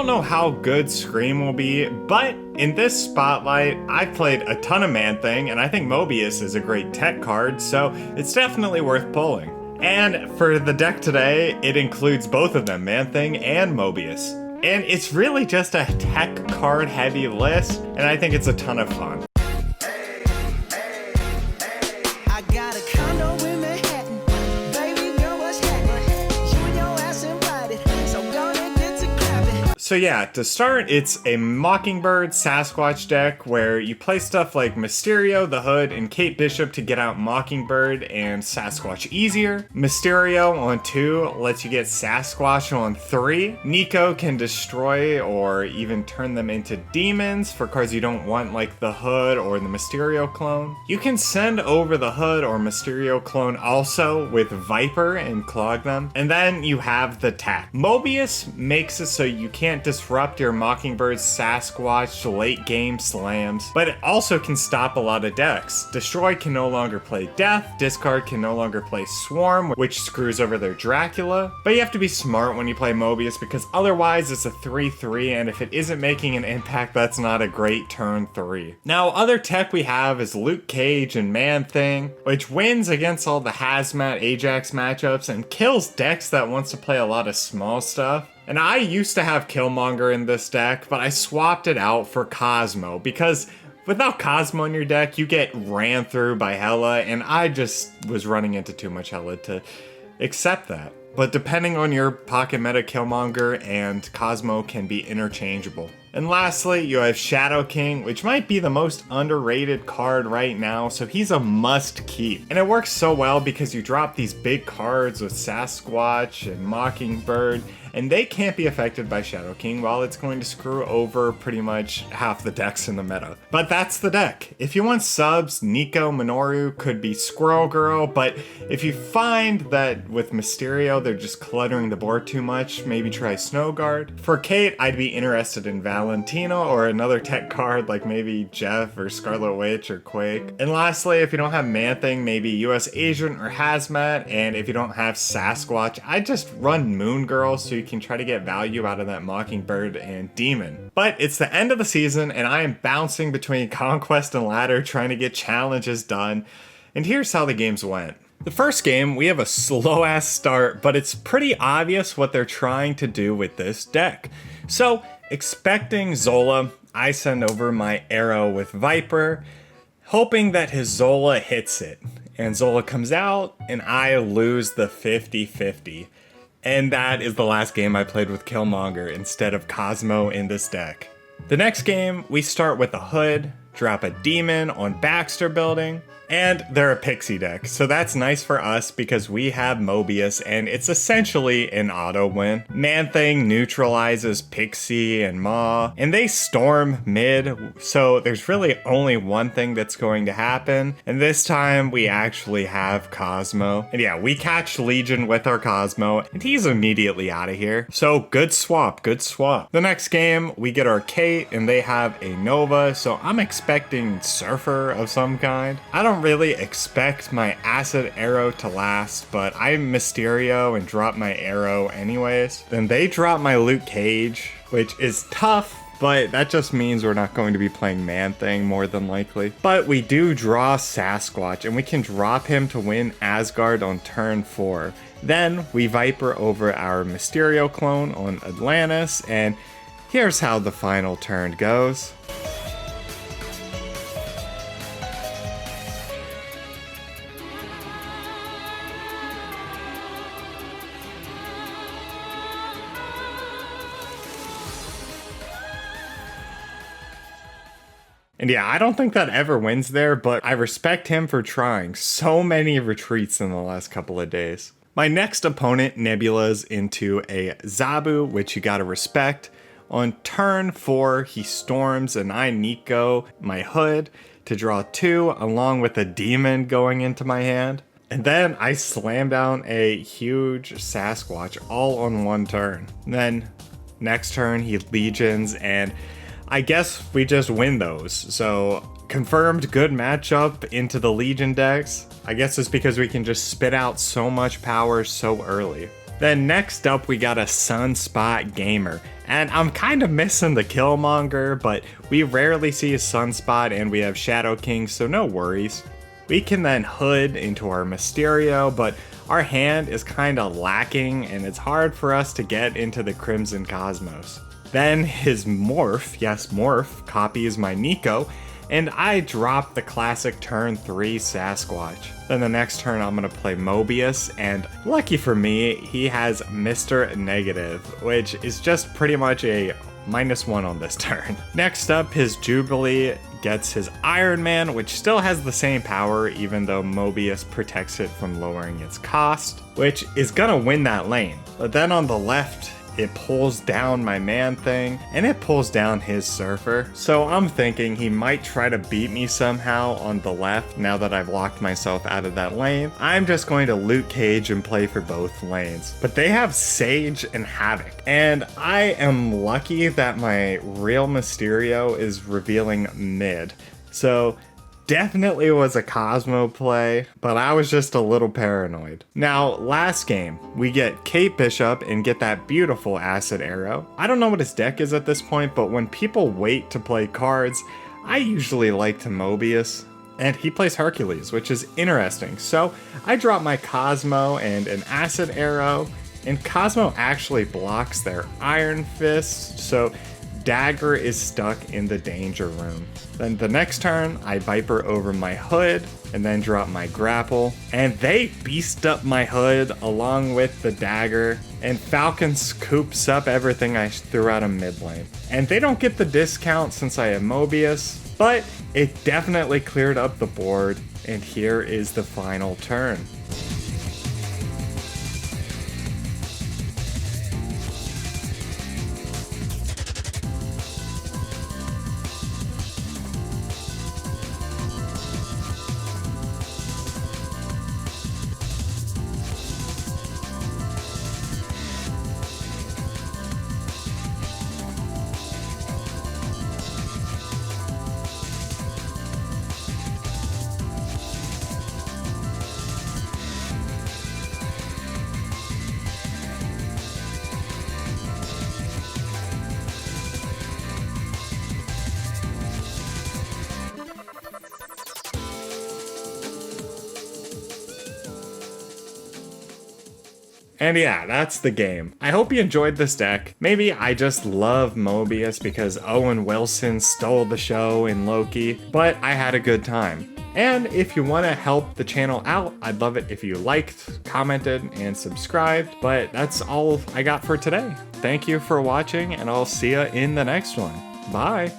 don't know how good Scream will be, but in this spotlight, I've played a ton of Man-Thing, and I think Mobius is a great tech card, so it's definitely worth pulling. And for the deck today, it includes both of them, Man-Thing and Mobius. And it's really just a tech card heavy list, and I think it's a ton of fun. So yeah, to start, it's a Mockingbird Sasquatch deck where you play stuff like Mysterio, the Hood, and Kate Bishop to get out Mockingbird and Sasquatch easier. Mysterio on 2 lets you get Sasquatch on 3. Nico can destroy or even turn them into demons for cards you don't want, like the Hood or the Mysterio clone. You can send over the Hood or Mysterio clone also with Viper and clog them. And then you have the tech. Mobius makes it so you can't disrupt your Mockingbird Sasquatch late game slams, but it also can stop a lot of decks. Destroy can no longer play Death, discard can no longer play Swarm, which screws over their Dracula, but you have to be smart when you play Mobius because otherwise it's a 3-3, and if it isn't making an impact, that's not a great turn 3. Now, other tech we have is Luke Cage and Man-Thing, which wins against all the Hazmat Ajax matchups and kills decks that wants to play a lot of small stuff. And I used to have Killmonger in this deck, but I swapped it out for Cosmo, because without Cosmo in your deck, you get ran through by Hela, and I just was running into too much Hela to accept that. But depending on your pocket meta, Killmonger and Cosmo can be interchangeable. And lastly, you have Shadow King, which might be the most underrated card right now, so he's a must keep. And it works so well because you drop these big cards with Sasquatch and Mockingbird, and they can't be affected by Shadow King, while it's going to screw over pretty much half the decks in the meta. But that's the deck. If you want subs, Nico Minoru could be Squirrel Girl, but if you find that with Mysterio they're just cluttering the board too much, maybe try Snow Guard. For Kate, I'd be interested in Valentino or another tech card like maybe Jeff or Scarlet Witch or Quake. And lastly, if you don't have Man-Thing, maybe US Agent or Hazmat, and if you don't have Sasquatch, I'd just run Moon Girl so you can try to get value out of that Mockingbird and Demon. But it's the end of the season and I am bouncing between Conquest and Ladder trying to get challenges done, and here's how the games went. The first game, we have a slow ass start, but it's pretty obvious what they're trying to do with this deck. So, expecting Zola, I send over my arrow with Viper, hoping that his Zola hits it. And Zola comes out, and I lose the 50-50. And that is the last game I played with Killmonger instead of Cosmo in this deck. The next game, we start with a Hood, drop a Demon on Baxter Building, and they're a Pixie deck, so that's nice for us because we have Mobius and it's essentially an auto win. Man-Thing neutralizes Pixie and Maw, and they storm mid, so there's really only one thing that's going to happen, and this time we actually have Cosmo. And yeah, we catch Legion with our Cosmo, and he's immediately out of here. So good swap, good swap. The next game, we get our Kate, and they have a Nova, so I'm expecting Surfer of some kind. I don't really expect my acid arrow to last, but I'm Mysterio and drop my arrow anyways. Then they drop my Luke Cage, which is tough, but that just means we're not going to be playing Man-Thing more than likely. But we do draw Sasquatch, and we can drop him to win Asgard on turn 4. Then we Viper over our Mysterio clone on Atlantis, and here's how the final turn goes. And yeah, I don't think that ever wins there, but I respect him for trying so many retreats in the last couple of days. My next opponent, Nebula's into a Zabu, which you gotta respect. On turn 4, he storms and I Nico my Hood to draw 2, along with a Demon going into my hand. And then I slam down a huge Sasquatch all on one turn. And then next turn, he Legions, and I guess we just win those. So confirmed good matchup into the Legion decks. I guess it's because we can just spit out so much power so early. Then next up we got a Sunspot Gamer. And I'm kind of missing the Killmonger, but we rarely see a Sunspot and we have Shadow King, so no worries. We can then hood into our Mysterio, but our hand is kind of lacking and it's hard for us to get into the Crimson Cosmos. Then his Morph, yes Morph, copies my Nico, and I drop the classic turn 3 Sasquatch. Then the next turn I'm gonna play Mobius, and lucky for me, he has Mr. Negative, which is just pretty much a -1 on this turn. Next up, his Jubilee gets his Iron Man, which still has the same power even though Mobius protects it from lowering its cost, which is gonna win that lane. But then on the left, it pulls down my Man-Thing, and it pulls down his Surfer. So I'm thinking he might try to beat me somehow on the left now that I've locked myself out of that lane. I'm just going to loot Cage and play for both lanes. But they have Sage and Havoc, and I am lucky that my real Mysterio is revealing mid. So definitely was a Cosmo play, but I was just a little paranoid. Now, last game, we get Kate Bishop and get that beautiful Acid Arrow. I don't know what his deck is at this point, but when people wait to play cards, I usually like to Mobius. And he plays Hercules, which is interesting. So I drop my Cosmo and an Acid Arrow, and Cosmo actually blocks their Iron Fist, so Dagger is stuck in the danger room. Then the next turn, I Viper over my Hood, and then drop my Grapple, and they beast up my Hood along with the Dagger, and Falcon scoops up everything I threw out of mid lane. And they don't get the discount since I have Mobius, but it definitely cleared up the board, and here is the final turn. And yeah, that's the game. I hope you enjoyed this deck. Maybe I just love Mobius because Owen Wilson stole the show in Loki, but I had a good time. And if you want to help the channel out, I'd love it if you liked, commented, and subscribed. But that's all I got for today. Thank you for watching, and I'll see you in the next one. Bye!